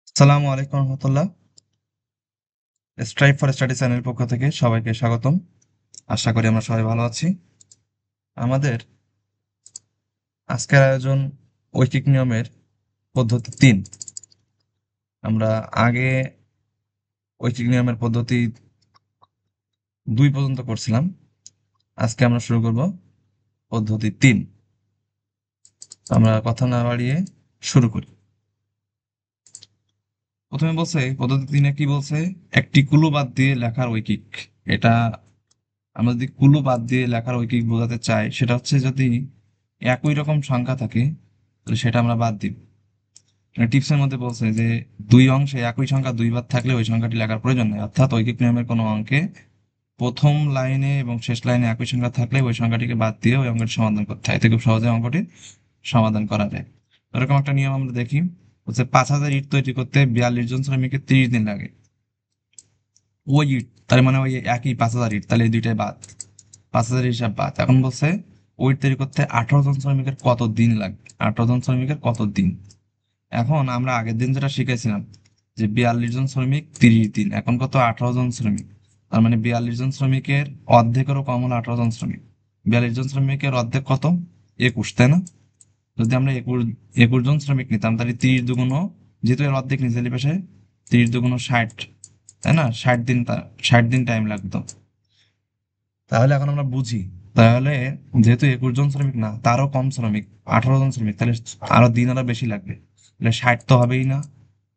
আসসালামু আলাইকুম রহমতুল্লাহ। Strive for study চ্যানেলের পক্ষ থেকে সবাইকে স্বাগতম। আশা করি আমরা সবাই ভালো আছি। আমাদের আজকের আয়োজন ঐকিক নিয়মের পদ্ধতি 3। আমরা আগে ঐকিক নিয়মের পদ্ধতি 2 পর্যন্ত করছিলাম। আজকে আমরা শুরু করব পদ্ধতি 3। আমরা কথা না বাড়িয়ে শুরু করি। প্রথমে বলছে পদ্ধতি 3 কি বলছে, একটি কুলু বাদ দিয়ে লেখার ঐকিক। এটা আমরা যদি কুলু বাদ দিয়ে লেখার ঐকিক বোঝাতে চাই, সেটা হচ্ছে যদি একই রকম সংখ্যা থাকে তাহলে সেটা আমরা বাদ দিব। টিপসের মধ্যে বলছে যে দুই অংশে একই সংখ্যা দুইবার থাকলে ওই সংখ্যাটি লেখার প্রয়োজন নেই। অর্থাৎ ঐকিক নিয়মের কোনো অঙ্কে প্রথম লাইনে এবং শেষ লাইনে একই সংখ্যা থাকলে ওই সংখ্যাটিকে বাদ দিয়ে ওই অঙ্কটি সমাধান করতে হয়, এতে খুব সহজে অঙ্কটি সমাধান করা যায়। এরকম একটা নিয়ম আমরা দেখি, হচ্ছে 5,000 ইট তৈরি করতে 42 জন শ্রমিকের 30 দিন লাগে। ওই ইট তার মানে ওই একই 5,000 ইট, তাহলে এই দুইটাই বাদ, 5,000 হিসাব বাদ। এখন বলছে ওই ইট তৈরি করতে 18 জন শ্রমিকের কত দিন লাগবে, 18 জন শ্রমিকের কত দিন। এখন আমরা আগের দিন যেটা শিখেছিলাম যে 42 জন শ্রমিক 30 দিন, এখন কত 18 জন শ্রমিক, তার মানে 42 জন শ্রমিকের অর্ধেকেরও কম হলো 18 জন শ্রমিক। 42 জন শ্রমিকের অর্ধেক কত, 21, তাই না? যদি আমরা 21 জন শ্রমিক নিতাম তাহলে 30 দুগুণ, যেহেতু এর অর্ধেক নিচে পাশে, 30 দুগুণ 60, তাই না? 60 দিন, 60 দিন টাইম লাগতো। তাহলে এখন আমরা বুঝি, তাহলে যেহেতু 21 জন শ্রমিক না, তারও কম শ্রমিক, 18 জন শ্রমিক, তাহলে আরো দিন আরো বেশি লাগবে। তাহলে 60 তো হবেই না,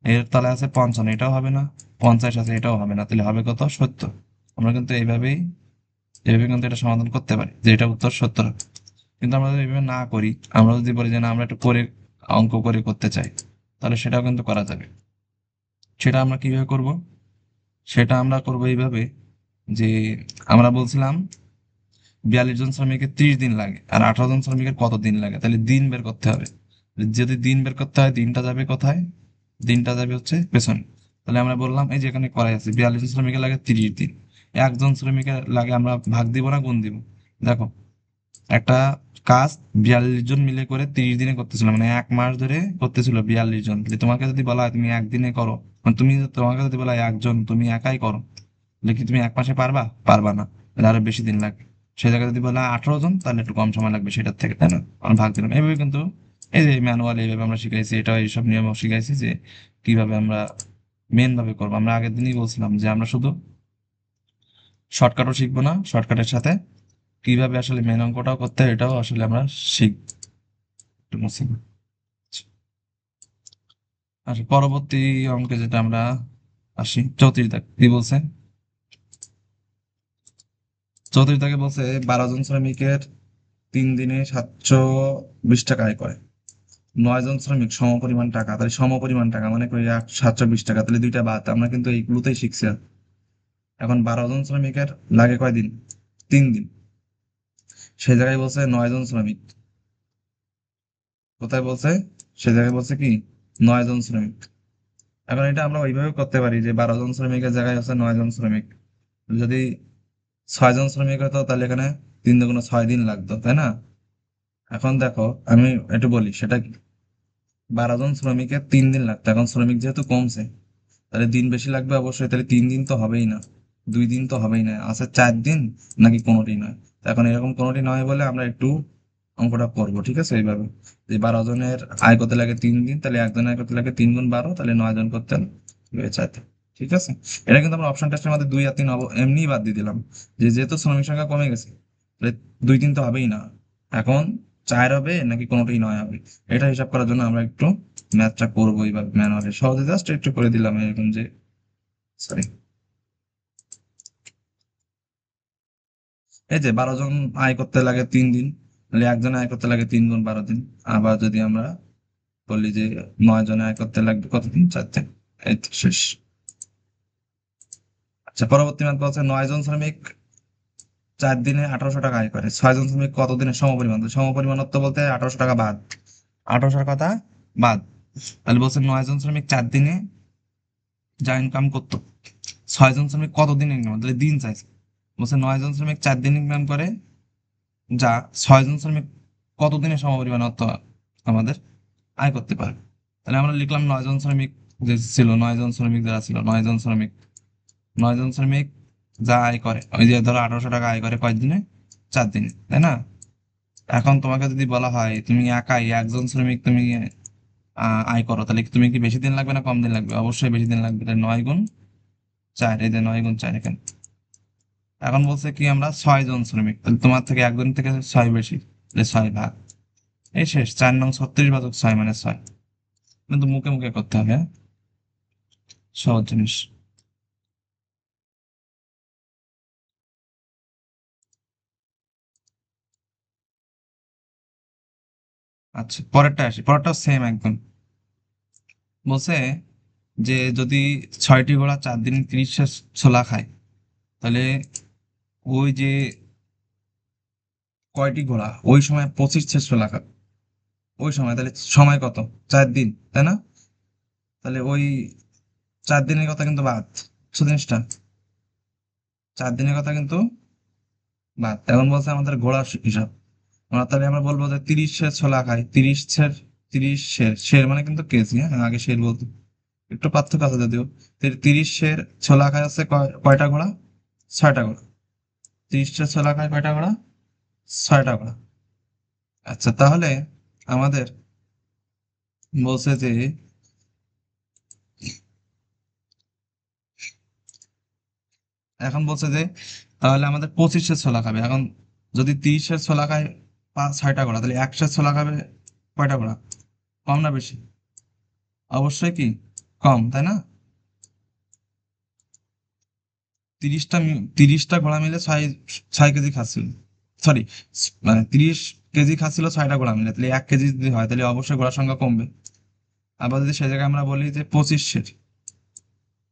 এর তলায় আছে 55, এটাও হবে না, 50 আছে, এটাও হবে না, তাহলে হবে কত, 70। আমরা কিন্তু এইভাবে কিন্তু এটা সমাধান করতে পারি যে এটা উত্তর 70 হবে। কিন্তু আমরা যদি এইভাবে না করি, আমরা যদি বলি যে না আমরা একটু করে অঙ্ক করে করতে চাই, তাহলে সেটাও কিন্তু করা যাবে। সেটা আমরা কিভাবে করব? সেটা আমরা করবো এইভাবে যে আমরা বলছিলাম 42 জন শ্রমিকের 30 দিন লাগে আর 18 জন শ্রমিকের কত দিন লাগে, তাহলে দিন বের করতে হবে। যদি দিন বের করতে হয়, দিনটা যাবে কোথায়, দিনটা যাবে হচ্ছে পেছনে। তাহলে আমরা বললাম এই যে এখানে করাই আছে 42 জন শ্রমিকের লাগে 30 দিন, একজন শ্রমিকের লাগে আমরা ভাগ দিব না গুণ দিব। দেখো, একটা কাজ 42 জন মিলে করে 30 দিনে করতেছিল, মানে 1 মাস ধরে করতেছিল 42 জন। তাহলে তোমাকে যদি বলা হয় তুমি একদিনে করো, মানে তোমাকে যদি বলা হয় একজন তুমি একাই করো, তাহলে কি তুমি 1 মাসে পারবা? পারবা না, তাহলে আরো বেশি দিন লাগবে। সেই জায়গায় যদি বলা হয় 18 জন, তাহলে একটু কম সময় লাগবে সেটার থেকে, তাই না? আমরা ভাগ দিলাম এইভাবে। কিন্তু এই যে ম্যানুয়াল এইভাবে আমরা শিখাইছি, এটা এইসব নিয়ম শিখাইছি যে কিভাবে আমরা মেন ভাবে করবো। আমরা আগের দিনই বলছিলাম যে আমরা শুধু শর্টকাটও শিখবো না, শর্টকাটের সাথে কিভাবে আসলে মেন অঙ্কটাও করতে হয় এটাও আসলে আমরা শিখবো। একটু মুছি। আচ্ছা, পরবর্তী অঙ্কে যেটা আমরা আসি, 34 দাগ কি বলছে? 34 দাগে বলছে 12 জন শ্রমিকের 3 দিনে 720 টাকা আয় করে। 9 জন শ্রমিক সমপরিমাণ টাকা, তাহলে সমপরিমাণ টাকা মানে করি 720 টাকা, তাহলে দুইটা বাদ, আমরা কিন্তু এইগুলোতেই শিখছি। এখন 12 জন শ্রমিকের লাগে কয়দিন, 3 দিন। সেই জায়গায় বলছে 9 জন শ্রমিক, কোথায় বলছে, সে জায়গায় বলছে কি 9 জন শ্রমিক। এখন এটা আমরা ওইভাবে করতে পারি যে 12 জন শ্রমিকের জায়গায় হচ্ছে 9 জন শ্রমিক। যদি 6 জন শ্রমিক হতো তাহলে এখানে 3 দুগুণ 6 দিন লাগতো, তাই না? এখন দেখো আমি একটু বলি সেটা কি, 12 জন শ্রমিকের 3 দিন লাগতো, এখন শ্রমিক যেহেতু কমছে তাহলে দিন বেশি লাগবে অবশ্যই, তাহলে 3 দিন তো হবেই না, 2 দিন তো হবেই না, আছে 4 দিন, নাকি কোনোটি নয়। তো এখন এরকম কোনোটি নয় বলে আমরা একটু অঙ্কটা করবো, ঠিক আছে? এইভাবে যে 12 জনের আয় করতে লাগে 3 দিন, তাহলে একজনের আয় করতে লাগে 3 গুণ 12, তাহলে 9 জন করতে লাগে 4 দিন। ঠিক আছে, এটা কিন্তু আমরা অপশন টেস্টের মধ্যে 2 আর 3 এমনি বাদ দিয়ে দিলাম, যে যেহেতু শ্রমিক সংখ্যা কমে গেছে তাহলে 2 3 তো হবেই না। এখন 4 হবে নাকি কোনোটাই নয় হবে, এটা হিসাব করার জন্য আমরা একটু ম্যাথটা করবো এইভাবে ম্যানুয়ালি সহজে, জাস্ট একটু করে দিলাম এরকম যে, সরি, এই যে 12 জন আয় করতে লাগে 3 দিন, তাহলে একজন আয় করতে লাগে 3 গুণ 12 দিন। আবার যদি আমরা বলি যে 9 জনে আয় করতে লাগবে কতদিন, 4 দিন। এই তো শেষ। আচ্ছা, পরবর্তী ম্যাথ বলছে 9 জন শ্রমিক 4 দিনে 1800 টাকা আয় করে, 6 জন শ্রমিক কত দিনে সমপরিমাণ, তো সমপরিমাণত্ব বলতে 1800 টাকা বাদ, 1800 কথা বাদ। তাহলে বলছে 9 জন শ্রমিক 4 দিনে যা ইনকাম করতো, 6 জন শ্রমিক কত দিন ইনকাম, তাহলে দিন চাইছে। বলছে 9 জন শ্রমিক 4 দিন ইনকাম করে, যা 6 জন শ্রমিক কতদিনে সমপরিমাণ অর্থ আমাদের আয় করতে পারে। তাহলে আমরা লিখলাম 9 জন শ্রমিক যে ছিল 9 জন শ্রমিক, যারা ছিল 9 জন শ্রমিক, 9 জন শ্রমিক যা আয় করে, ওই যে ধরো 1800 টাকা আয় করে কয়দিনে? 4 দিনে, তাই না? এখন তোমাকে যদি বলা হয় তুমি একাই একজন শ্রমিক তুমি আয় করো, তাহলে কি তুমি কি বেশি দিন লাগবে না কম দিন লাগবে? অবশ্যই বেশি দিন লাগবে। তাহলে 9 গুণ 4, এই যে 9 গুণ 4 এখানে। এখন বলছে কি আমরা 6 জন শ্রমিক, তাহলে তোমার থেকে একজন থেকে 6 বেশি, তাহলে 6 ভাগ। এই শেষ, 4 নং 36 ভাজক 6 মানে 6। কিন্তু মুখে মুখে করতে হবে, হ্যাঁ? সহজ জিনিস। আচ্ছা, পরেরটা আসি, পরেরটা সেম একদম। বলছে যে যদি 6টি ঘোড়া 4 দিন 30 ছোলা খায়, তাহলে ওই যে কয়টি ঘোড়া ওই সময় 25 ছোলা খাবে ওই সময়, তাহলে সময় কত? 4 দিন, তাই না? তাহলে ওই 4 দিনের কথা কিন্তু বাদ, বুঝছো জিনিসটা? 4 দিনের কথা কিন্তু বাদ। এখন বলছে আমাদের ঘোড়ার হিসাব। তাহলে আমরা বলবো যে 30 ছোলা খায়, 30 শের মানে কিন্তু কেজি, হ্যাঁ আগে শের বলতো, একটু পার্থক্য আছে যদিও। 30 ছোলা খায় হচ্ছে কয়টা ঘোড়া? 6টা ঘোড়া। 30 ছোলা খায় কয়টা ঘোড়া? 6টা ঘোড়া। আচ্ছা, তাহলে আমাদের বলছে যে এখন বলছে যে তাহলে আমাদের 25 ছোলা খাবে। এখন যদি 30 ছোলা খায় 6টা ঘোড়া, তাহলে 100 ছোলা খাবে কয়টা ঘোড়া? কম না বেশি? অবশ্যই কি কম, তাই না? 30টা ঘোড়া মিলে 6 কেজি খাচ্ছিল, সরি, মানে 30 কেজি খাচ্ছিল 6টা ঘোড়া মিলে, তাহলে 1 কেজি যদি হয় তাহলে অবশ্যই ঘোড়ার সংখ্যা কমবে। আবার যদি সে জায়গায় আমরা বলি যে 25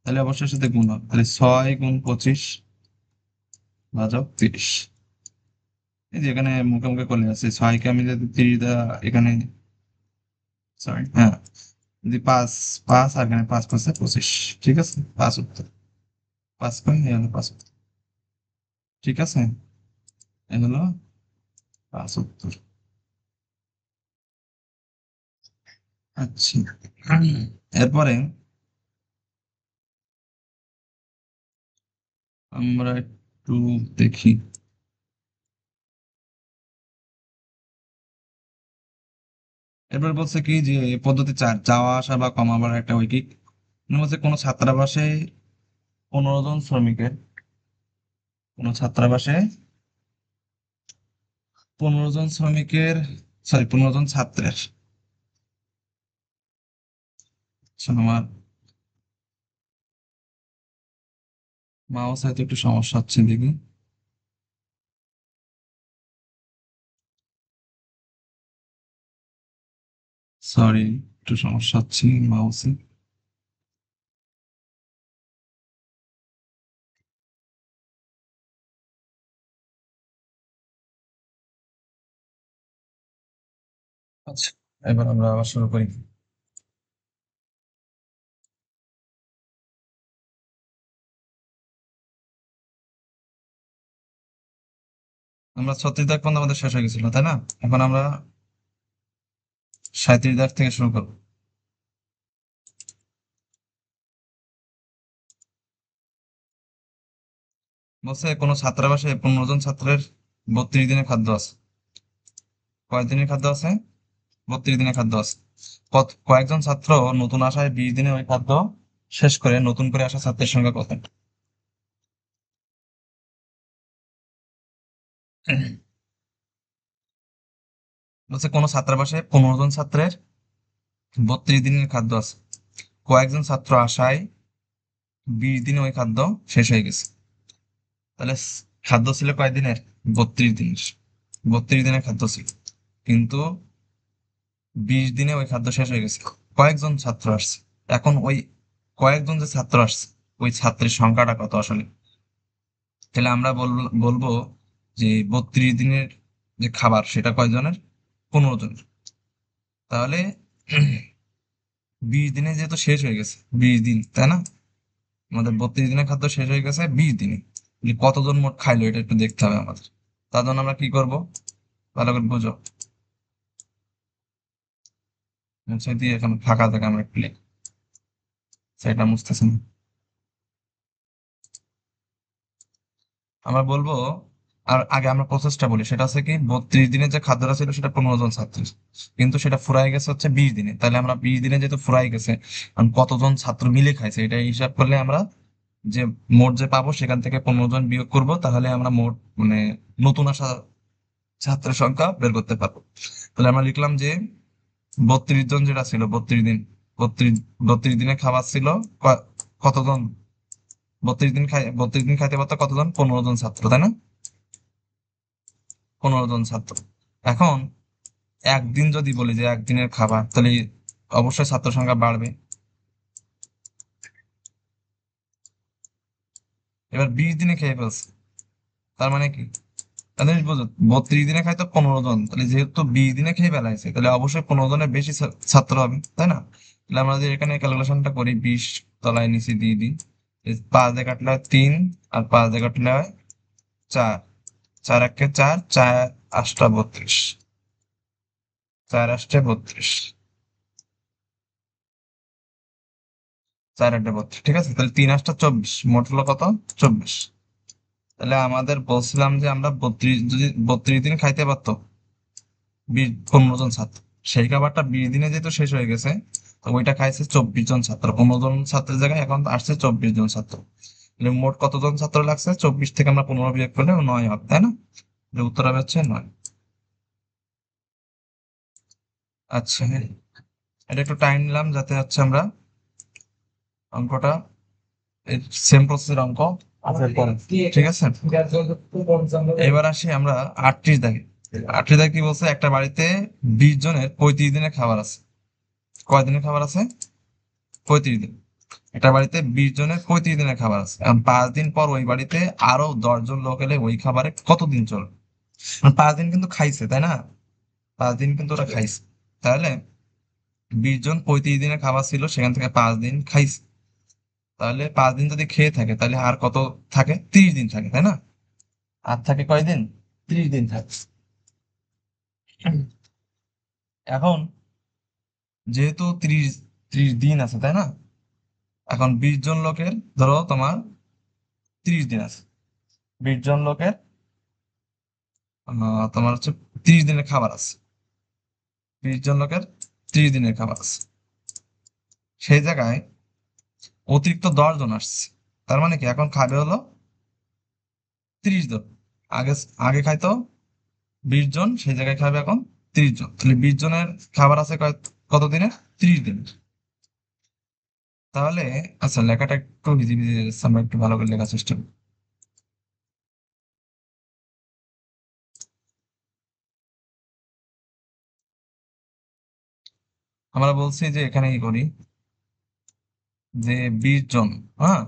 তাহলে অবশ্যই সাথে গুণ হবে, তাহলে 6 গুণ 25 ভাজক 30। এই যে এখানে মুখে মুখে করলে আছে, 6কে আমি যদি 30 দ্বারা এখানে, সরি, হ্যাঁ, যদি 5 5 আর এখানে 5 5 25, ঠিক আছে, 5 উত্তর। 5 কয়, এই হলো 5 উত্তর। ঠিক আছে, এই হলো 5 উত্তর। আচ্ছা, এরপরে আমরা একটু দেখি। এরপর বলছে কি যে পদ্ধতি 4, যাওয়া আসা বা কমাবার একটা ঐকিক। বলছে পনেরো জন শ্রমিকের কোনো ছাত্রাবাসে 15 জন শ্রমিকের, সরি, 15 জন ছাত্রের, আচ্ছা, আমার মাউস হয়তো একটু সমস্যা হচ্ছে, দেখি। সরি, একটু সমস্যা হচ্ছে মাউসে। আচ্ছা, এবার আমরা আবার শুরু করি। আমরা 36 দাগ পর্যন্ত আমাদের শেষ হয়ে গেছিল, তাই না? এখন আমরা 37 দাগ থেকে শুরু করবো। বলছে কোনো ছাত্রাবাসে 15 জন ছাত্রের 32 দিনের খাদ্য আছে। কয়েকদিনের খাদ্য আছে? 32 দিনের খাদ্য আছে। কয়েকজন ছাত্র নতুন আসায় 20 দিনে ওই খাদ্য শেষ করে নতুন করে আসা ছাত্রের সংখ্যা কত? বলছে কোনো ছাত্রাবাসে 15 জন ছাত্রের 32 দিনের খাদ্য আছে। কয়েকজন ছাত্র আসায় 20 দিনে ওই খাদ্য শেষ হয়ে গেছে। তাহলে খাদ্য ছিল কয়দিনের? 32 দিনের। 32 দিনের খাদ্য ছিল, কিন্তু 20 দিনে ওই খাদ্য শেষ হয়ে গেছে। কয়েকজন ছাত্র আসছে, এখন ওই কয়েকজন যে ছাত্র আসছে ওই ছাত্রের সংখ্যাটা কত আসলে? তাহলে আমরা বলবো যে 32 দিনের যে খাবার সেটা কয়জনের? 15 জনের। তাহলে 20 দিনে যেহেতু শেষ হয়ে গেছে, 20 দিন, তাই না? আমাদের 32 দিনের খাদ্য শেষ হয়ে গেছে 20 দিনে। যে কতজন মোট খাইলো এটা একটু দেখতে হবে আমাদের। তার জন্য আমরা কি করব, ভালো করে বুঝো। আচ্ছা, দিয়ে এখন ফাঁকা জায়গা আমরা একটু লিখি। সেটা মুছতেছে না। আমরা বলবো, আর আগে আমরা প্রসেসটা বলি, সেটা হচ্ছে কি 32 দিনের যে খাদ্যটা ছিল সেটা 15 জন ছাত্র, কিন্তু সেটা ফুরাই গেছে হচ্ছে 20 দিনে। তাহলে আমরা 20 দিনে যেহেতু ফুরাই গেছে, কারণ কতজন ছাত্র মিলে খাইছে এটা হিসাব করলে আমরা যে মোট যে পাবো সেখান থেকে 15 জন বিয়োগ করব, তাহলে আমরা মোট মানে নতুন আসা ছাত্রের সংখ্যা বের করতে পারবো। তাহলে আমরা লিখলাম যে 32 জন যেটা ছিল, 32 দিন, 32 দিনে খাবার ছিল কতজন, 32 দিন খাইতে পারতো কতজন, 15 জন ছাত্র, তাই না? 15 জন ছাত্র। এখন একদিন যদি বলি যে একদিনের খাবার, তাহলে অবশ্যই ছাত্র সংখ্যা বাড়বে। এবার 20 দিনে খেয়ে ফেলছে, তার মানে কি, তাহলে বুঝো 32 দিনে খাইতো 15 জন, তাহলে যেহেতু 20 দিনে খেয়ে ফেলাইছে তাহলে অবশ্যই 15 জনের বেশি ছাত্র হবে, তাই না? তাহলে আমরা যদি এখানে ক্যালকুলেশনটা করি, 20 তলায় নিচে দিয়ে দিই, 5 দিয়ে কাটলে হয় 3, আর 5 দিয়ে কাটলে হয় 4, 4 একে 4, 4 8 32, 4 8 32, 4 8 32, ঠিক আছে? তাহলে 3 8 24, মোট হলো কত, 24। তাহলে আমাদের বলছিলাম যে আমরা 32 দিন খাইতে পারতো 15 জন ছাত্র, সেই খাবারটা 20 দিনে যেহেতু শেষ হয়ে গেছে, তো ওইটা খাইছে 24 জন ছাত্র, 15 জন ছাত্রের জায়গায় এখন আসছে 24 জন ছাত্র। তাহলে মোট কতজন ছাত্র লাগছে, 24 থেকে আমরা 15 বিয়োগ করলে 9 হবে, তাই না? তাহলে উত্তর হবে হচ্ছে 9। আচ্ছা হ্যাঁ, এটা একটু টাইম নিলাম যাতে হচ্ছে আমরা অঙ্কটা সেম প্রসেসের অঙ্ক পরে, ঠিক আছে? এবার আসি আমরা 38 দাগে। 38 দাগে কি বলছে, একটা বাড়িতে 20 জনের 35 দিনের খাবার আছে। কয় দিনের খাবার আছে, 35 দিন। একটা বাড়িতে 20 জনের 35 দিনের খাবার আছে, এখন 5 দিন পর ওই বাড়িতে আরো 10 জন লোক এলে ওই খাবারে কতদিন চলবে? মানে 5 দিন কিন্তু খাইছে, তাই না? 5 দিন কিন্তু ওরা খাইছে। তাহলে 20 জন 35 দিনের খাবার ছিল, সেখান থেকে 5 দিন খাইছে। তাহলে 5 দিন যদি খেয়ে থাকে তাহলে আর কত থাকে, 30 দিন থাকে, তাই না? আর থাকে কয়দিন, 30 দিন থাকে। এখন যেহেতু 30 দিন আছে, তাই না? এখন 20 জন লোকের, ধরো তোমার 30 দিন আছে, 20 জন লোকের তোমার হচ্ছে 30 দিনের খাবার আছে, 20 জন লোকের 30 দিনের খাবার আছে। সেই জায়গায় অতিরিক্ত 10 জন আসছে, তার মানে কি এখন খাবে হলো 30 জন। আগে আগে খাইতো 20 জন, সেই জায়গায় খাবে এখন 30 জন। তাহলে 20 জনের খাবার আছে কত দিনের, 30 দিনের। তাহলে আচ্ছা, লেখাটা একটু ভিজি ভিজি যাচ্ছে, আমরা একটু ভালো করে লেখার চেষ্টা করি। আমরা বলছি যে এখানে কি করি, যে 20 জন, হ্যাঁ,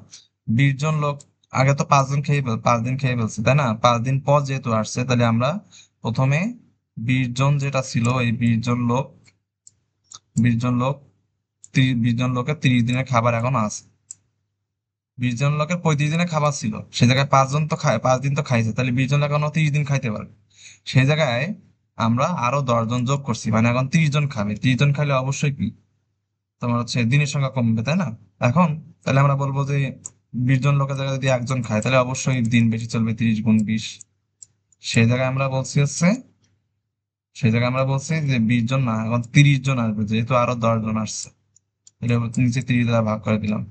20 জন লোক, আগে তো 5 জন খেয়ে 5 দিন খেয়ে ফেলছে, তাই না? 5 দিন পর যেহেতু আসছে, তাহলে আমরা প্রথমে 20 জন যেটা ছিল, এই 20 জন লোক, 20 জন লোক, 20 জন লোকের 30 দিনের খাবার এখন আছে। 20 জন লোকের 35 দিনের খাবার ছিল, সে জায়গায় 5 জন তো খায়, 5 দিন তো খাইছে, তাহলে 20 জন এখনো 30 দিন খাইতে পারবে। সেই জায়গায় আমরা আরো 10 জন যোগ করছি, মানে এখন 30 জন খাবে। 30 জন খাইলে অবশ্যই কি তোমার হচ্ছে দিনের সংখ্যা কমবে, তাই না? এখন তাহলে আমরা বলবো যে 20 জন লোকের জায়গায় যদি একজন খায় তাহলে অবশ্যই দিন বেশি চলবে, 30 × 20। সেই জায়গায় আমরা বলছি হচ্ছে, সেই জায়গায় আমরা বলছি যে 20 জন না, এখন 30 জন আসবে, যেহেতু আরো 10 জন আসছে। এটা নিচে 30 দ্বারা ভাগ করে দিলাম,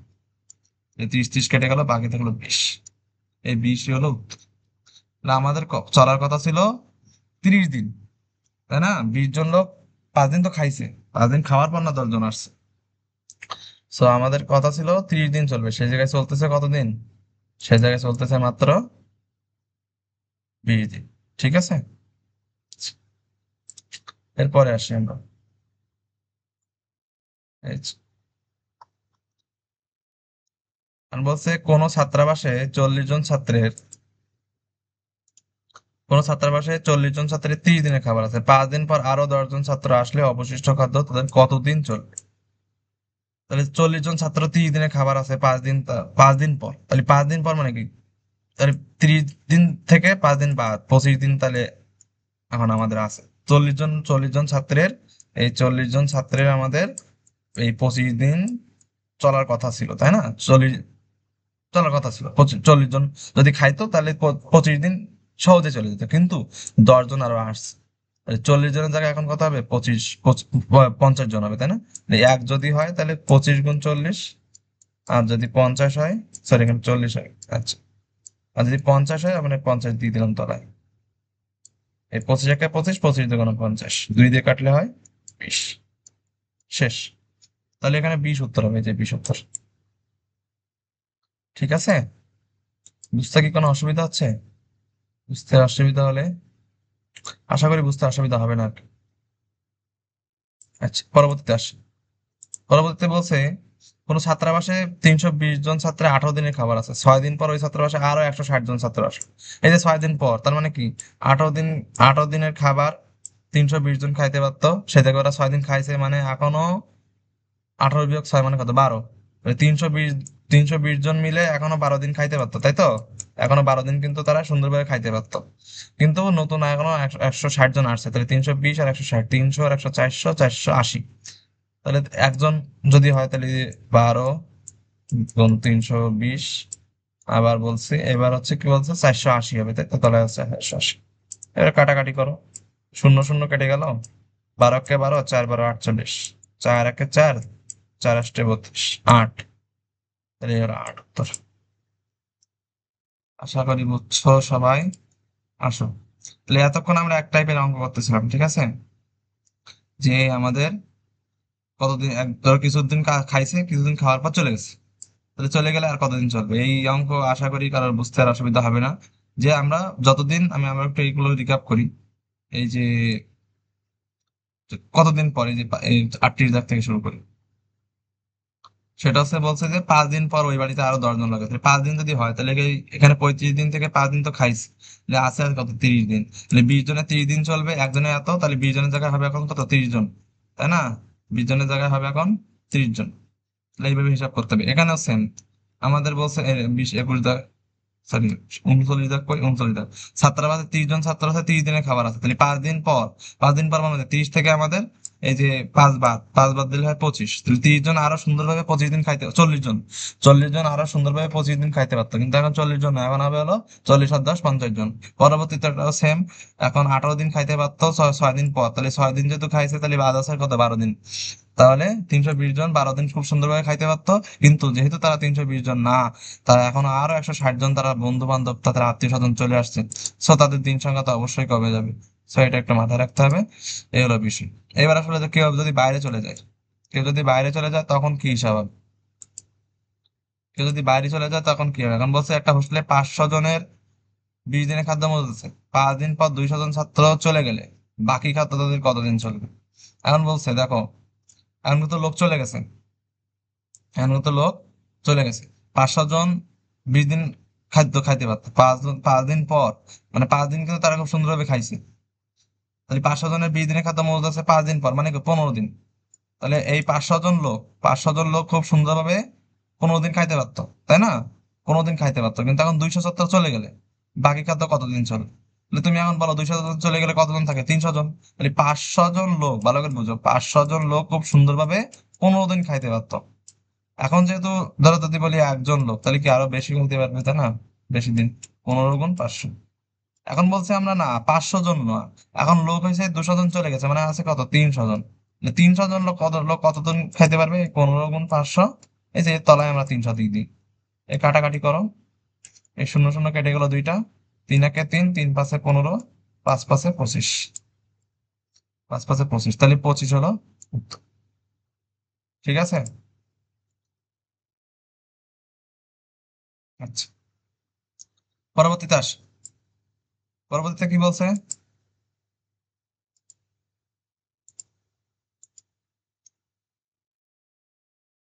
30 30 কেটে গেল, বাকি থাকলো 20। এই 20ই হলো উত্তর। তাহলে আমাদের চলার কথা ছিল 30 দিন, তাই না? 20 জন লোক 5 দিন তো খাইছে, 5 দিন খাওয়ার পর না 10 জন আসছে। সো আমাদের কথা ছিল 30 দিন চলবে, সেই জায়গায় চলতেছে কতদিন, সেই জায়গায় চলতেছে মাত্র 20 দিন, ঠিক আছে? এরপরে আসি আমরা, এই যে, আর বলছে কোন ছাত্রাবাসে 40 জন ছাত্রের 30 দিনের খাবার আছে, 5 দিন পর আরো 10 জন ছাত্র আসলে অবশিষ্ট খাদ্য তাদের কতদিন চলবে? তাহলে 40 জন ছাত্র 30 দিনের খাবার আছে 5 দিন, 5 দিন পর, তাহলে 5 দিন পর মানে কি, তাহলে 30 দিন থেকে 5 দিন বাদ 25 দিন, তাহলে এখন আমাদের আছে 40 জন ছাত্রের, এই 40 জন ছাত্রের আমাদের এই 25 দিন চলার কথা ছিল, তাই না? চলার কথা ছিল 40 জন যদি খাইতো তাহলে 25 দিন সহজে চলে যেত, কিন্তু 10 জন আরো আসছে। 40 জনের জায়গায় এখন কত হবে? 50 জন হবে, তাই না? এক যদি হয় তাহলে 25 × 40, আর যদি 50 হয়, সরি এখানে 40 হয়, আচ্ছা, আর যদি 50 হয় মানে 50 দিয়ে দিলাম তলায়। এই 25 × 25, 25 × 50, 2 দিয়ে কাটলে হয় 20। শেষ। তাহলে এখানে 20 উত্তর হবে, এই যে 20 উত্তর। ঠিক আছে? বুঝতে কি কোনো অসুবিধা হচ্ছে? বুঝতে অসুবিধা হলে আশা করি বুঝতে অসুবিধা হবে না আর কি। আচ্ছা, পরবর্তীতে আসি। পরবর্তীতে বলছে কোন ছাত্রাবাসে 320 জন ছাত্রের 18 দিনের খাবার আছে, 6 দিন পর ওই ছাত্রাবাসে আরো 160 জন ছাত্র আসলো। এই যে 6 দিন পর, তার মানে কি 18 দিন, 18 দিনের খাবার 320 জন খাইতে পারতো, সে থেকে ওরা 6 দিন খাইছে, মানে এখনো 18 - 6 মানে কত? 12। 320 জন মিলে এখনো 12 দিন খাইতে পারতো, তাই তো? এখনো 12 দিন কিন্তু তারা সুন্দরভাবে খাইতে পারতো। কিন্তু নতুন এখনো 160 জন আসছে, তাহলে 320 আর 160, 300 আর 100, 400, 480। তাহলে একজন যদি হয় তাহলে 12 × 320, আবার বলছি এবার হচ্ছে কি বলছে 480 হবে, তাই তো? তাহলে হচ্ছে 480। এবার কাটাকাটি করো, শূন্য শূন্য কেটে গেল, 12 × 12, 4 × 12 = 48, 4 × 1 = 4, 4 × 8 = 32, 8। তাহলে এবার 8 উত্তর। আশা করি বুঝছো সবাই। আসো, তাহলে এতক্ষণ আমরা এক টাইপের অঙ্ক করতেছিলাম, ঠিক আছে? যে আমাদের কতদিন, ধর কিছুদিন খাইছে, কিছুদিন খাওয়ার পর চলে গেছে, তাহলে চলে গেলে আর কতদিন চলবে এই অঙ্ক? আশা করি কারোর বুঝতে আর অসুবিধা হবে না। যে আমরা যতদিন, আমরা একটু এইগুলো রিক্যাপ করি। এই যে কতদিন পরে, যে এই 38 দাগ থেকে শুরু করি, সেটা হচ্ছে বলছে যে 5 দিন পর ওই বাড়িতে আরো 10 জন লাগে, তাহলে 5 দিন যদি হয় তাহলে এখানে 35 দিন থেকে 5 দিন তো খাইছে, তাহলে আছে আর কত? 30 দিন। তাহলে 20 জনের 30 দিন চলবে, একজনের এত, তাহলে 20 জনের জায়গায় হবে এখন কত? 30 জন, তাই না? 20 জনের জায়গায় হবে এখন 30 জন। তাহলে এইভাবে হিসাব করতে হবে। এখানেও সেম, আমাদের বলছে 20, 21, সরি 39 দাগ, কই 39 দাগ। ছাত্রাবাসে 30 জন ছাত্র আছে, 30 দিনের খাবার আছে, তাহলে 5 দিন পর, 5 দিন পর মানে 30 থেকে আমাদের এই যে 5 বাদ দিলে হয় 25, তাহলে 30 জন আরো সুন্দরভাবে 25 দিন খাইতে, 40 জন, 40 জন আরো সুন্দরভাবে 25 দিন খাইতে পারতো, কিন্তু এখন 40 জন না, এখন হবে হলো 40 আর 10 50 জন। পরবর্তীতে সেম, এখন 18 দিন খাইতে পারতো 6 দিন পর, তাহলে 6 দিন যেহেতু খাইছে তাহলে বাদ আছে কত? 12 দিন। তাহলে 320 জন 12 দিন খুব সুন্দরভাবে খাইতে পারতো, কিন্তু যেহেতু তারা 320 জন না, তারা এখন আরো 160 জন, তারা বন্ধু বান্ধব, তাদের আত্মীয় স্বজন চলে আসছে, সো তাদের দিন সংখ্যা তো অবশ্যই কমে যাবে। সো এটা একটা মাথায় রাখতে হবে। এই হলো বিষয়। এবার আসলে যে কেউ যদি বাইরে চলে যায়, কেউ যদি বাইরে চলে যায় তখন কি হিসাব হবে? কেউ যদি বাইরে চলে যায় তখন কি হবে? এখন বলছে একটা হোস্টেলে 500 জনের 20 দিনের খাদ্য মজুত আছে, 5 দিন পর 200 জন ছাত্র চলে গেলে বাকি খাদ্য তাদের কতদিন চলবে? এখন বলছে দেখো, এখন তো লোক চলে গেছে, এখন তো লোক চলে গেছে, 500 জন 20 দিন খাদ্য খাইতে পারতো, 5 দিন পর, মানে 5 দিন কিন্তু তারা খুব সুন্দরভাবে খাইছে, তাহলে 500 জনের 20 দিনের খাদ্য মজুত আছে 5 দিন পর, মানে কি 15 দিন। তাহলে এই 500 জন লোক খুব সুন্দরভাবে 15 দিন খাইতে পারতো, তাই না? 15 দিন খাইতে পারতো, কিন্তু এখন 270 চলে গেলে বাকি খাদ্য কতদিন চলে? তাহলে তুমি এখন বলো 200 জন চলে গেলে কতজন থাকে? 300 জন। তাহলে 500 জন লোক, ভালো করে বুঝো, 500 জন লোক খুব সুন্দরভাবে 15 দিন খাইতে পারতো। এখন যেহেতু ধরো যদি বলি একজন লোক, তাহলে কি আরো বেশি হইতে পারবে, তাই না? বেশি দিন, 15 × 500। এখন বলছে আমরা না 500 জন না, এখন লোক হয়েছে 200 জন চলে গেছে, মানে আছে কত? 300 জন। 300 জন লোক কতজন খাইতে পারবে? 15 × 500। এই যে তলায় আমরা 300 দিয়ে দিই, এই কাটাকাটি করো, এই শূন্য শূন্য কেটে গেল দুইটা, 3 × 1 = 3, 3 × 5 = 15, 5 × 5 = 25, 5 × 5 = 25, তাহলে 25 হলো উত্তর। ঠিক আছে? আচ্ছা, পরবর্তীতে আস, পরবর্তীতে কি বলছে?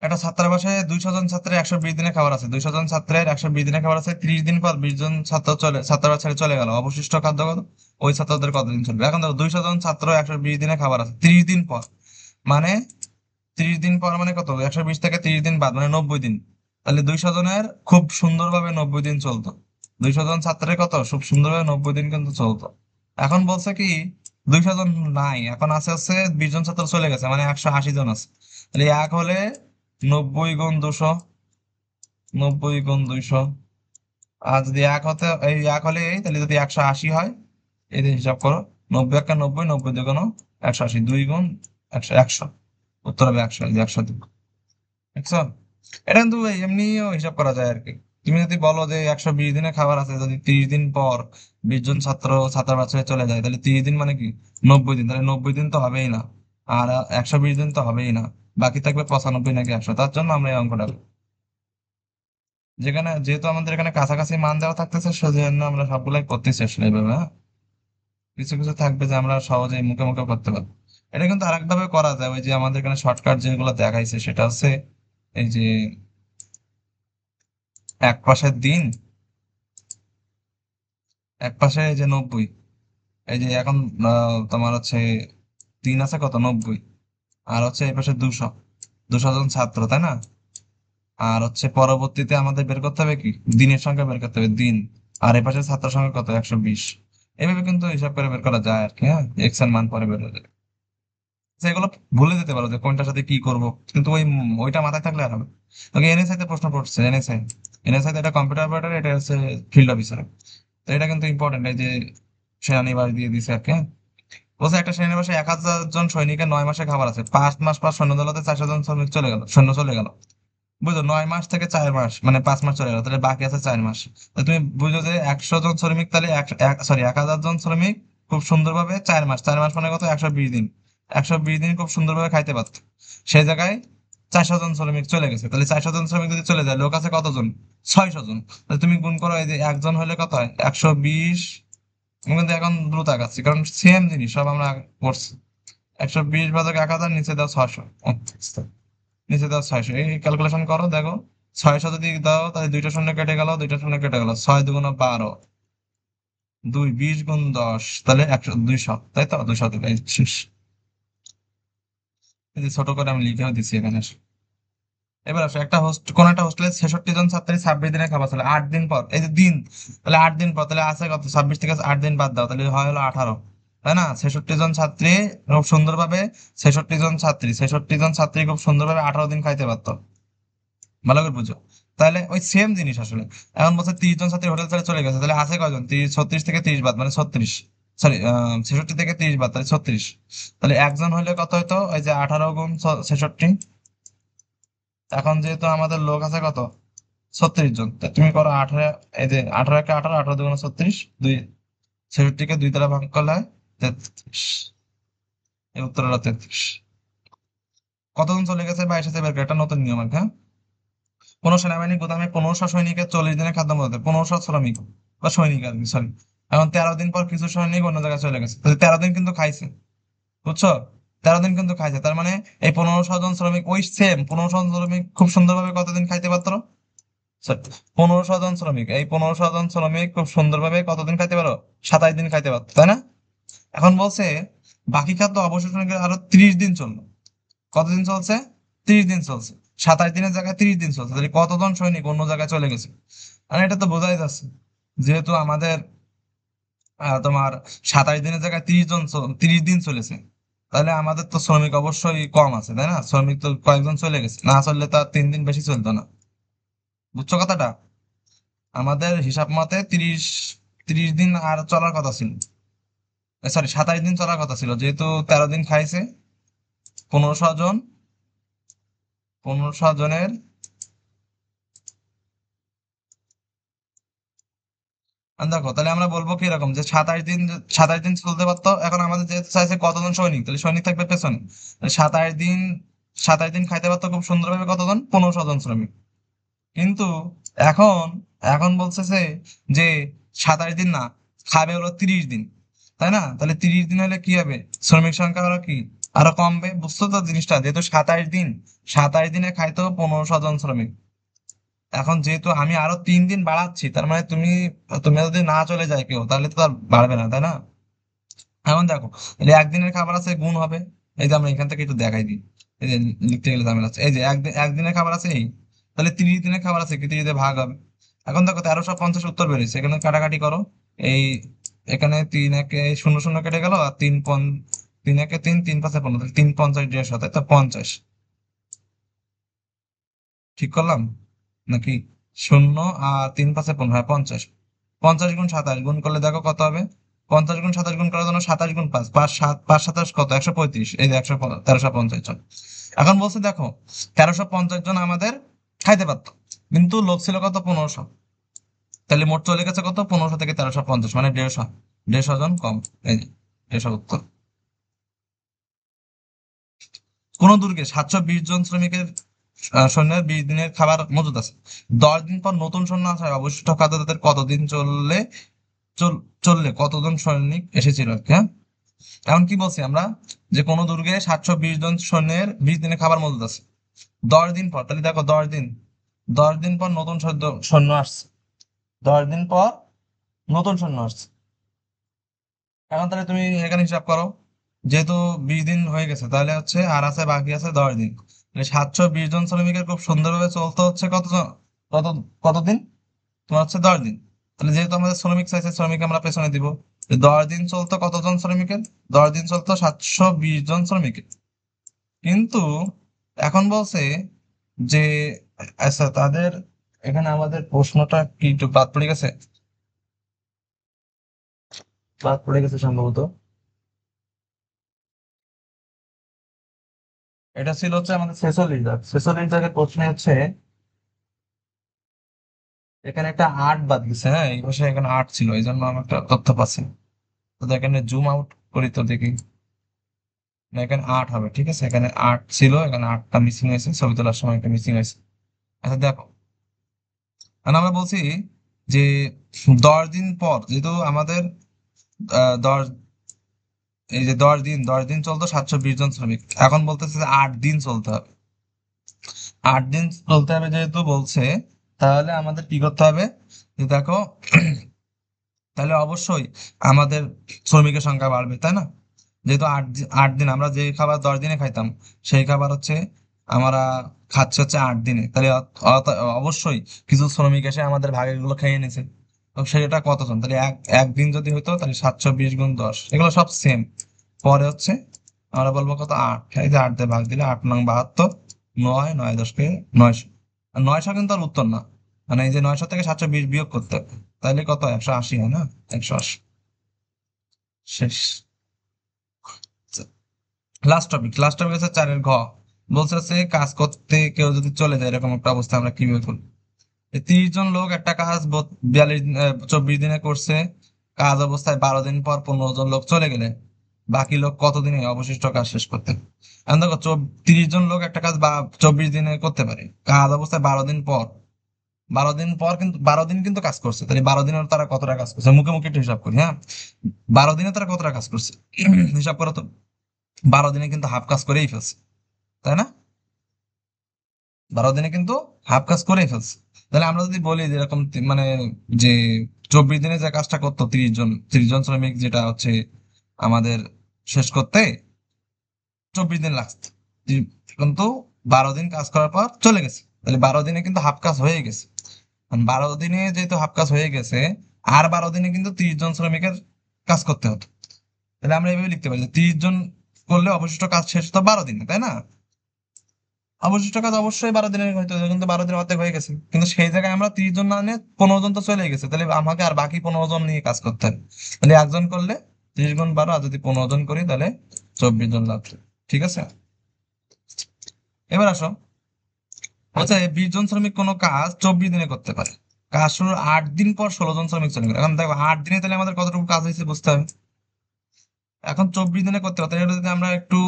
একটা ছাত্রাবাসে 200 জন ছাত্রের 120 দিনের খাবার আছে, 200 জন ছাত্রের 120 দিনের খাবার আছে, 30 দিন পর 20 জন ছাত্র ছাত্রাবাস ছেড়ে চলে গেল, অবশিষ্ট খাদ্য কত? ওই ছাত্রদের কতদিন চলবে? এখন দেখো 200 জন ছাত্র 120 দিনের খাবার আছে 30 দিন পর, মানে 30 দিন পর মানে কত? 120 থেকে 30 দিন বাদ, মানে 90 দিন। তাহলে 200 জনের খুব সুন্দরভাবে 90 দিন চলতো, 200 জন ছাত্রের কত খুব সুন্দরভাবে 90 দিন কিন্তু চলতো। এখন বলছে কি 200 জন নাই, এখন আছে হচ্ছে 20 জন ছাত্র চলে গেছে, মানে 180 জন আছে। তাহলে এক হলে 90 গুণ 200, 90 গুণ 200। আর যদি এক হতে এই এক হলে এই, তাহলে যদি 180 হয়, এই যে হিসাব করো, 90 × 90, 90 × 2 = 180, 2 × 100, 100। উত্তর হবে 100, এই যে 100 দিন, দেখছো? এটা কিন্তু এমনিও হিসাব করা যায় আর কি। তুমি যদি বলো যে 120 দিনের খাবার আছে, যদি 30 দিন পর 20 জন ছাত্র ছাত্রাবাস হয়ে চলে যায়, তাহলে 30 দিন মানে কি 90 দিন, তাহলে 90 দিন তো হবেই না, আর 120 দিন তো হবেই না, বাকি থাকবে 95 নাকি 100। তার জন্য আমরা এই অঙ্কটা করি। যেখানে যেহেতু আমাদের এখানে কাছাকাছি মান দেওয়া থাকতেছে, সেজন্য আমরা সবগুলাই করতেছি আসলে এইভাবে, হ্যাঁ। কিছু কিছু থাকবে যে আমরা সহজেই মুখে মুখে করতে পারবো। এটা কিন্তু আরেক ভাবে করা যায়, ওই যে আমাদের এখানে শর্টকাট যেগুলো দেখাইছে সেটা হচ্ছে এই যে এক পাশের দিন, এক পাশে এই যে 90, এই যে এখন তোমার হচ্ছে দিন আছে কত 90, আর হচ্ছে এই পাশে 200 জন ছাত্র, তাই না? আর হচ্ছে পরবর্তীতে আমাদের বের করতে হবে কি, দিনের সংখ্যা বের করতে হবে, দিন। আর এই পাশে ছাত্র সংখ্যা কত, 120। এইভাবে কিন্তু হিসাব করে বের করা যায় আর কি, হ্যাঁ, এক্স এর মান পরে বের হয়ে যাবে। তো এগুলো ভুলে যেতে পারো যে কোনটার সাথে কি করব, কিন্তু ওইটা মাথায় থাকলে আর হবে। ওকে, এনএসআই তে প্রশ্ন পড়ছে, এনএসআই, এনএসআই তে এটা কম্পিউটার অপারেটর, এটা হচ্ছে ফিল্ড অফিসার। তো এটা কিন্তু ইম্পর্টেন্ট, এই যে সেনানিবাস দিয়ে দিছে আর কি, হ্যাঁ। বলছে একটা সেনানিবাসে 1000 জন সৈনিকের 9 মাসে খাবার আছে, 5 মাস পর সৈন্য দলতে 400 জন সৈনিক চলে গেল, সৈন্য চলে গেল। বুঝলো, 9 মাস থেকে 4 মাস, মানে 5 মাস চলে গেল, তাহলে বাকি আছে 4 মাস। তো তুমি বুঝো যে 100 জন শ্রমিক, তাহলে সরি 1000 জন শ্রমিক খুব সুন্দরভাবে 4 মাস, 4 মাস মানে কত, 120 দিন, 120 দিন খুব সুন্দরভাবে খাইতে পারতো। সেই জায়গায় 400 জন শ্রমিক চলে গেছে, তাহলে 400 জন শ্রমিক যদি চলে যায়, লোক আছে কতজন, 600 জন। তাহলে তুমি গুণ করো, এই যে একজন হলে কত হয়, 120। আমি কিন্তু এখন দ্রুত আগাচ্ছি, কারণ সেম জিনিস সব আমরা করছি। 120 ভাজক 1000, নিচে দাও 600, নিচে দাও 600, এই ক্যালকুলেশন করো, দেখো। 600 যদি দাও, তাহলে দুইটা শূন্য কেটে গেল, দুইটা শূন্য কেটে গেল, 6 × 2 = 12, 20 × 10, তাহলে 200, তাই তো, 200 দিলে শেষ। এই যে ছোট করে আমি লিখেও দিচ্ছি এখানে। এবার আসো, কোন একটা হোস্টেলে 66 জন ছাত্রী 26 দিনের খাবার ছিল 8 দিন পর, এই যে দিন, তাহলে 8 দিন পর, তাহলে আছে কত, 26 থেকে 8 দিন বাদ দাও, তাহলে হয় হলো 18, তাই না? 66 জন ছাত্রী খুব সুন্দরভাবে, 66 জন ছাত্রী খুব সুন্দরভাবে 18 দিন খাইতে পারতো, ভালো করে বুঝো। তাহলে ওই সেম জিনিস আসলে। এখন বলছে 30 জন ছাত্রী হোটেল ছেড়ে চলে গেছে, তাহলে আছে কয়জন, 36 থেকে 30 বাদ, মানে 36, সরি 66 থেকে 30 বাদ, তাহলে 36। তাহলে একজন হলে কত হতো, ওই যে 18 × 66। এখন যেহেতু আমাদের লোক আছে কত, 36 জন, তা তুমি করো 18, এই যে 18 × 18, 18 × 2 = 36, 2, 66-কে 2 দ্বারা ভাগ করলে হয় 33। এই উত্তর হলো 33। কতজন চলে গেছে বা এসেছে বের করে, একটা নতুন নিয়ম আর কি, হ্যাঁ। কোন সেনাবাহিনী গুদামে 1500 সৈনিকের 40 দিনের খাদ্য মজুত, 1500 শ্রমিক বা সৈনিক আর কি, সরি। এখন 13 দিন পর কিছু সৈনিক অন্য জায়গায় চলে গেছে, তাহলে 13 দিন কিন্তু খাইছে, বুঝছো? 13 দিন কিন্তু খাইছে, তার মানে এই 1500 জন শ্রমিক, ওই সেম 1500 জন শ্রমিক খুব সুন্দরভাবে কতদিন খাইতে পারতো, 1500 জন শ্রমিক, এই 1500 জন শ্রমিক খুব সুন্দরভাবে কতদিন খাইতে পারো, 27 দিন খাইতে পারতো, তাই না? এখন বলছে বাকি খাদ্য অবশোষণ করে আরো 30 দিন চললো। কতদিন চলছে, 30 দিন চলছে। 27 দিনের জায়গায় 30 দিন চলছে, তাহলে কতজন সৈনিক অন্য জায়গায় চলে গেছে? আর এটা তো বোঝাই যাচ্ছে, যেহেতু আমাদের তোমার 27 দিনের জায়গায় 30 দিন চলেছে, তাহলে আমাদের তো শ্রমিক অবশ্যই কম আছে, তাই না? শ্রমিক তো কয়েকজন চলে গেছে, না চললে তো আর 3 দিন বেশি চলতো না, বুঝছো কথাটা? আমাদের হিসাব মতে 30 দিন আর চলার কথা ছিল, সরি 27 দিন চলার কথা ছিল, যেহেতু 13 দিন খাইছে। 1500 জন, 1500 জনের, আর দেখো তাহলে আমরা বলবো কি এরকম, যে 27 দিন, 27 দিন চলতে পারতো। এখন আমাদের যেহেতু চাইছে কতজন সৈনিক, তাহলে সৈনিক থাকবে পেছনে, তাহলে 27 দিন, 27 দিন খাইতে পারতো খুব সুন্দরভাবে কতজন, 1500 জন শ্রমিক। কিন্তু এখন, এখন বলতেছে যে 27 দিন না, খাবে হলো 30 দিন, তাই না? তাহলে 30 দিন হলে কি হবে, শ্রমিক সংখ্যা আরো কি, আরো কমবে, বুঝছো তো জিনিসটা? যেহেতু 27 দিন, 27 দিনে খাইতো 1500 জন শ্রমিক। এখন যেহেতু আমি আরো 3 দিন বাড়াচ্ছি, তার মানে তুমি, তুমি যদি না চলে যায় কেউ, তাহলে তো আর বাড়বে না, তাই না? এখন দেখো, এই যে একদিনের খাবার আছে, গুণ হবে। এই যে আমরা এখান থেকে একটু দেখাই দিই, এই যে লিখতে গেলে ঝামেলা আছে, এই যে একদিনের খাবার আছে এই, তাহলে 30 দিনের খাবার আছে কি, 30 দিয়ে ভাগ হবে। এখন দেখো 1350 উত্তর বেরিয়েছে, এখানে কাটাকাটি করো। এই এখানে 3 একে শূন্য শূন্য কেটে গেল, আর 3 একে 3, 3 × 5 = 15, 3×5 = 150, তাই তো 50। ঠিক করলাম নাকি? 0 আর 3 × 5 = 15, হ্যাঁ 50। 50 × 27 গুণ করলে দেখো কত হবে। 50 × 27 গুণ করার জন্য 27 × 5, 5 7 কত, 135। এই যে 1350 জন। এখন বলছে দেখো 1350 জন আমাদের খাইতে পারতো, কিন্তু লোক ছিল কত, 1500। তাহলে মোট চলে গেছে কত, 1500 থেকে 1350, মানে 150, 150 জন কম। এই যে 150 উত্তর। কোন দুর্গে 720 জন শ্রমিকের সৈন্যের 20 দিনের খাবার মজুদ আছে। 10 দিন পর নতুন সৈন্য আসায় অবশিষ্ট খাদ্য তাদের কতদিন চললে কতজন সৈনিক এসেছিল আর কি, হ্যাঁ। এখন কি বলছি আমরা, যে কোন দুর্গে 720 জন সৈন্যের 20 দিনের খাবার মজুদ আছে। 10 দিন পর, তাহলে দেখো 10 দিন, 10 দিন পর নতুন সৈন্য আসছে। 10 দিন পর নতুন সৈন্য আসছে। এখন তাহলে তুমি এখানে হিসাব করো, যেহেতু 20 দিন হয়ে গেছে, তাহলে হচ্ছে আর আছে, বাকি আছে 10 দিন। তাহলে 720 জন শ্রমিকের খুব সুন্দরভাবে চলতে হচ্ছে কত কতদিন, তোমার হচ্ছে 10 দিন। তাহলে যেহেতু আমাদের শ্রমিক চাইছে, শ্রমিক আমরা পেছনে দিব। 10 দিন চলতো কতজন শ্রমিকের, 10 দিন চলতো 720 জন শ্রমিকের। কিন্তু এখন বলছে যে, আচ্ছা তাদের, এখানে আমাদের প্রশ্নটা কি একটু বাদ পড়ে গেছে, বাদ পড়ে গেছে সম্ভবত। এটা ছিল হচ্ছে আমাদের 46 দাগ, 46 দাগের প্রশ্ন হচ্ছে, এখানে একটা 8 বাদ গেছে, হ্যাঁ এই পাশে এখানে 8 ছিল, এই জন্য আমি একটা তথ্য পাচ্ছি। তো এখানে জুম আউট করি তো দেখি, না এখানে 8 হবে, ঠিক আছে, এখানে 8 ছিল, এখানে 8টা মিসিং হয়েছে, ছবি তোলার সময় একটা মিসিং হয়েছে। আচ্ছা দেখো, আর আমরা বলছি যে 10 দিন পর, যেহেতু আমাদের 10, এই যে 10 দিন চলতো 720 জন শ্রমিক, এখন বলতেছে যে 8 দিন চলতে হবে। 8 দিন চলতে হবে যেহেতু বলছে, তাহলে আমাদের কি করতে হবে, যে দেখো তাহলে অবশ্যই আমাদের শ্রমিকের সংখ্যা বাড়বে, তাই না? যেহেতু 8 দিন আমরা যে খাবার 10 দিনে খাইতাম, সেই খাবার হচ্ছে আমরা খাচ্ছি হচ্ছে 8 দিনে, তাহলে অবশ্যই কিছু শ্রমিক এসে আমাদের ভাগের গুলো খেয়ে নিছে। তো সেটা কতজন, তাহলে একদিন যদি হতো, তাহলে 720 × 10, এগুলো সব সেম। পরে হচ্ছে আমরা বলবো কত, 8, এই যে 8 দিয়ে ভাগ দিলে 8 নং 72, 9, 9 10 কে 900। আর 900 কিন্তু আর উত্তর না, মানে এই যে 900 থেকে 720 বিয়োগ করতে হবে, তাহলে কত, 180 হয় না, 180। শেষ। লাস্ট টপিক হচ্ছে 4-এর ঘ। বলছে হচ্ছে কাজ করতে কেউ যদি চলে যায়, এরকম একটা অবস্থা আমরা কিভাবে করবো। 30 জন লোক একটা কাজ 24 দিনে করছে। কাজ অবস্থায় 12 দিন পর 15 জন লোক চলে গেলে বাকি লোক কতদিনে অবশিষ্ট কাজ শেষ করতে পারে? এখন দেখো 30 জন লোক একটা কাজ 24 দিনে করতে পারে, কাজ অবস্থায় 12 দিন পর। 12 দিন পর কিন্তু 12 দিন কিন্তু কাজ করছে, তাহলে 12 দিনে তারা কতটা কাজ করছে, মুখে মুখে একটু হিসাব করি, হ্যাঁ। 12 দিনে তারা কতটা কাজ করছে, হিসাব করো তো। 12 দিনে কিন্তু হাফ কাজ করেই ফেলছে, তাই না? 12 দিনে কিন্তু হাফ কাজ করেই ফেলছে। তাহলে আমরা যদি বলি যে এরকম মানে যে 24 দিনে যে কাজটা করতো 30 জন শ্রমিক, যেটা হচ্ছে আমাদের শেষ করতে 24 দিন লাগতো, কিন্তু 12 দিন কাজ করার পর চলে গেছে, তাহলে 12 দিনে কিন্তু হাফ কাজ হয়ে গেছে। 12 দিনে যেহেতু হাফ কাজ হয়ে গেছে, আর 12 দিনে কিন্তু 30 জন শ্রমিকের কাজ করতে হতো। তাহলে আমরা এইভাবে লিখতে পারি যে 30 জন করলে অবশিষ্ট কাজ শেষ হতো 12 দিনে, তাই না? অবশিষ্ট কাজ অবশ্যই 12 দিনের হয়তো, কিন্তু 12 দিনের অর্ধেক হয়ে গেছে, কিন্তু সেই জায়গায় আমরা 30 জন না নিয়ে 15 জন তো চলে গেছে, তাহলে আমাকে আর বাকি 15 জন নিয়ে কাজ করতে হবে। তাহলে একজন করলে 30 × 12, আর যদি 15 জন করি তাহলে 24 জন লাগবে। ঠিক আছে, এবার আসো, আচ্ছা 20 জন শ্রমিক কোনো কাজ 24 দিনে করতে পারে। কাজ শুরুর 8 দিন পর 16 জন শ্রমিক চলে গেল। এখন দেখো 8 দিনে তাহলে আমাদের কতটুকু কাজ হয়েছে বুঝতে হবে। এখন 24 দিনে করতে হবে, তাহলে এটা যদি আমরা একটু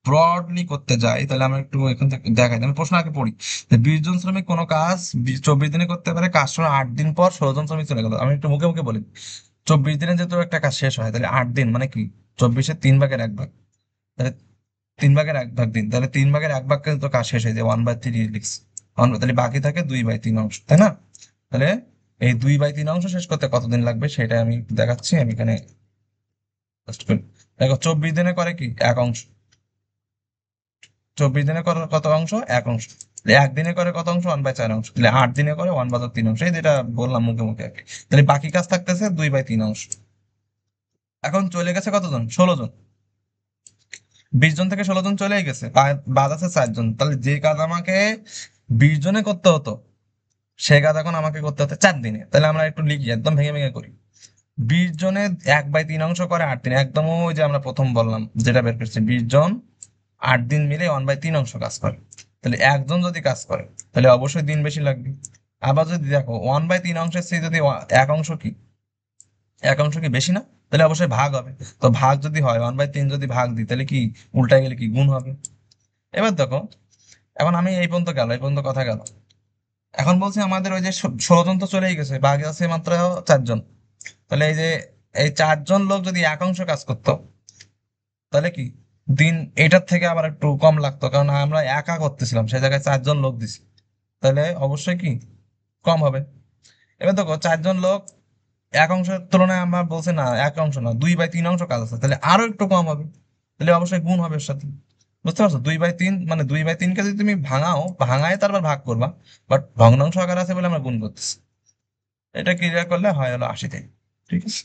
ব্রডলি করতে যাই, তাহলে আমরা একটু এখান থেকে দেখাই, আমি প্রশ্ন আগে পড়ি। 20 জন শ্রমিক কোনো কাজ 24 দিনে করতে পারে, কাজ শুরু 8 দিন পর 16 জন শ্রমিক চলে গেল। আমি একটু মুখে মুখে বলি, 24 দিনে যেহেতু একটা কাজ শেষ হয়, তাহলে 8 দিন মানে কি, 24-এর 3 ভাগের 1 ভাগ, তাহলে 3 ভাগের 1 ভাগ দিন, তাহলে 3 ভাগের 1 ভাগ কিন্তু কাজ শেষ হয়ে যায়, 1/3 লিখছি। তাহলে বাকি থাকে 2/3 অংশ, তাই না? তাহলে এই 2/3 অংশ শেষ করতে কতদিন লাগবে সেটা আমি একটু দেখাচ্ছি, আমি এখানে just করি। দেখো 24 দিনে করে কি 1 অংশ, 24 দিনে করে কত অংশ, 1 অংশ। তাহলে একদিনে করে কত অংশ, 1/4 অংশ। তাহলে 8 দিনে করে 1/3 অংশ, এই যেটা বললাম মুখে মুখে আর কি। তাহলে বাকি কাজ থাকতেছে 2/3 অংশ। এখন চলে গেছে কতজন, 16 জন। 20 জন থেকে 16 জন চলেই গেছে, বাদ আছে 4 জন। তাহলে যে কাজ আমাকে 20 জনে করতে হতো, সে কাজ এখন আমাকে করতে হতো 4 দিনে। তাহলে আমরা একটু লিখি, একদম ভেঙে ভেঙে করি। 20 জনে 1/3 অংশ করে 8 দিন, একদম ওই যে আমরা প্রথম বললাম যেটা বের করছি, 20 জন 8 দিন মিলে 1/3 অংশ কাজ করে। তাহলে একজন যদি কাজ করে তাহলে অবশ্যই দিন বেশি লাগবে। আবার যদি দেখো 1/3 অংশের চেয়ে যদি এক অংশ কি, এক অংশ কি বেশি না, তাহলে অবশ্যই ভাগ হবে। তো ভাগ যদি হয় 1/3 যদি ভাগ দিই, তাহলে কি উল্টায় গেলে কি গুণ হবে। এবার দেখো, এখন আমি এই পর্যন্ত গেল, এই পর্যন্ত কথা গেল। এখন বলছি আমাদের ওই যে 16 জন তো চলেই গেছে, বাকি আছে মাত্র 4 জন। তাহলে এই যে এই 4 জন লোক যদি এক অংশ কাজ করতো, তাহলে কি দিন এটার থেকে আবার একটু কম লাগতো, কারণ আমরা একা করতেছিলাম, সেই জায়গায় 4 জন লোক দিছি। তাহলে অবশ্যই কি কম হবে। এবার দেখো 4 জন লোক এক অংশের তুলনায় আমরা বলছি না, এক অংশ না, 2/3 অংশ কাজ আছে, তাহলে আরো একটু কম হবে। তাহলে অবশ্যই গুণ হবে এর সাথে। বুঝতে পারছো? 2/3 মানে 2/3 কে যদি তুমি ভাঙাও, ভাঙায় তারপর ভাগ করবা, বাট ভগ্নাংশ আকার আছে বলে আমরা গুণ করতেছি। এটা ক্লিয়ার করলে হয় হলো 80 থেকে। ঠিক আছে,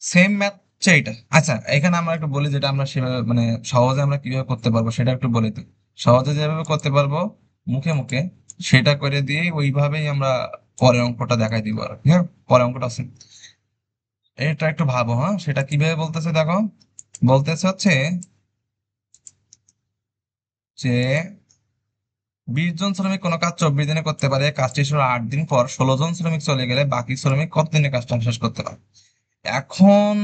সেম ম্যাথ হচ্ছে এইটা। আচ্ছা, এখানে আমরা একটু বলি যেটা আমরা সেভাবে মানে সহজে আমরা কিভাবে করতে পারবো সেটা একটু বলি তো। সহজে যেভাবে করতে পারবো মুখে মুখে, সেটা করে দিয়ে ওইভাবেই আমরা পরের অঙ্কটা দেখাই দিব আর কি, হ্যাঁ। পরের অঙ্কটা আছে, এটা একটু ভাবো, হ্যাঁ। সেটা কিভাবে বলতেছে দেখো, বলতেছে হচ্ছে যে 20 জন শ্রমিক কোনো কাজ 24 দিনে করতে পারে, কাজটি শুরু 8 দিন পর 16 জন শ্রমিক চলে গেলে বাকি শ্রমিক কত দিনে কাজটা শেষ করতে পারে। এখন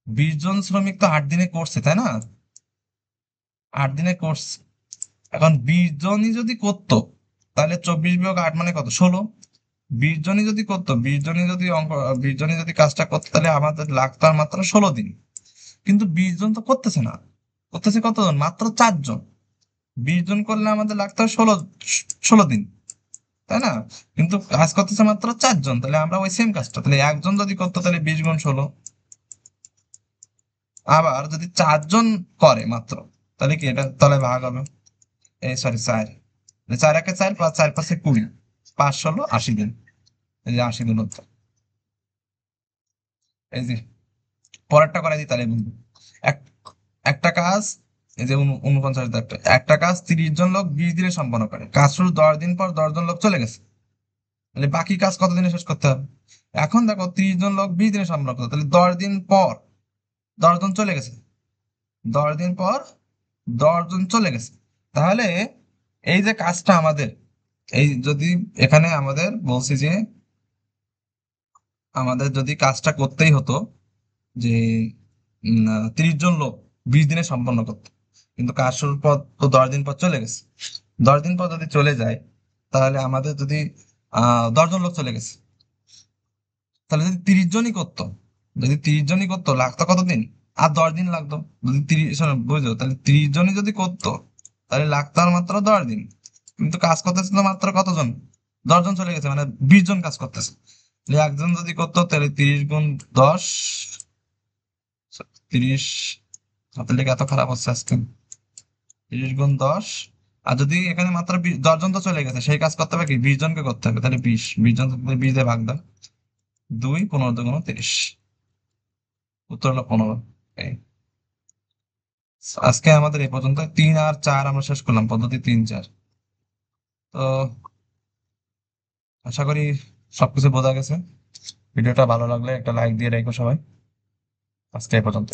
20 জন শ্রমিক তো 8 দিনে করছে, তাই না? 8 দিনে করছে। এখন 20 জনই যদি করতো, তাহলে 24 - 8 মানে কত, 16। 20 জনই যদি করতো, 20 জনই যদি অঙ্ক, 20 জনই যদি কাজটা করতো, তাহলে আমাদের লাগতো আর মাত্র 16 দিন। কিন্তু 20 জন তো করতেছে না, করতেছে কতজন, মাত্র 4 জন। 20 জন করলে আমাদের লাগতো 16 দিন, তাই না? কিন্তু কাজ করতেছে মাত্র 4 জন, তাহলে আমরা ওই সেম কাজটা, তাহলে একজন যদি করতো তাহলে 20 × 16। আবার যদি 4 জন করে মাত্র, তাহলে কি এটা তাহলে ভাগ হবে, এই সরি 4, 4 × 4 + 4 × 5 = 20, 5 × 16 = 80 দিন। এই যে 80 দিন হতো। এই যে পরেরটা করাই দিই তাহলে বন্ধু। এক একটা কাজ, এই যে 49, একটা একটা কাজ 30 জন লোক 20 দিনে সম্পন্ন করে, কাজ শুরু 10 দিন পর 10 জন লোক চলে গেছে, তাহলে বাকি কাজ কত দিনে শেষ করতে হবে। এখন দেখো 30 জন লোক 20 দিনে সম্পন্ন করতে, তাহলে 10 দিন পর 10 জন চলে গেছে, 10 দিন পর 10 জন চলে গেছে। তাহলে এই যে কাজটা আমাদের, এই যদি এখানে আমাদের বলছি যে আমাদের যদি কাজটা করতেই হতো যে 30 জন লোক 20 দিনে সম্পন্ন করতো, কিন্তু কাজ শুরুর পর তো 10 দিন পর চলে গেছে। 10 দিন পর যদি চলে যায়, তাহলে আমাদের যদি 10 জন লোক চলে গেছে, তাহলে যদি 30 জনই করতো, যদি 30 জনই করতো লাগতো কতদিন, আর 10 দিন লাগতো। যদি 30, বুঝলো, তাহলে 30 জনই যদি করতো তাহলে লাগতো আর মাত্র 10 দিন। কিন্তু কাজ করতেছিল মাত্র কতজন, 10 জন চলে গেছে, মানে 20 জন কাজ করতেছে। তাহলে একজন যদি করতো তাহলে 30 × 10, 30, তাহলে এত খারাপ হচ্ছে আজকে, 30 × 10। আর যদি এখানে মাত্র 10 জন তো চলে গেছে, সেই কাজ করতে হবে কি 20 জনকে করতে হবে, তাহলে 20 জন 20 দিয়ে ভাগ দাও, 2, 15 × 2 = 30, উত্তর হলো 15। এই আজকে আমাদের এই পর্যন্ত 3 আর 4 আমরা শেষ করলাম, পদ্ধতি 3, 4। তো আশা করি সবকিছু বোঝা গেছে। ভিডিওটা ভালো লাগলে একটা লাইক দিয়ে রেখো সবাই। আজকে এই পর্যন্ত।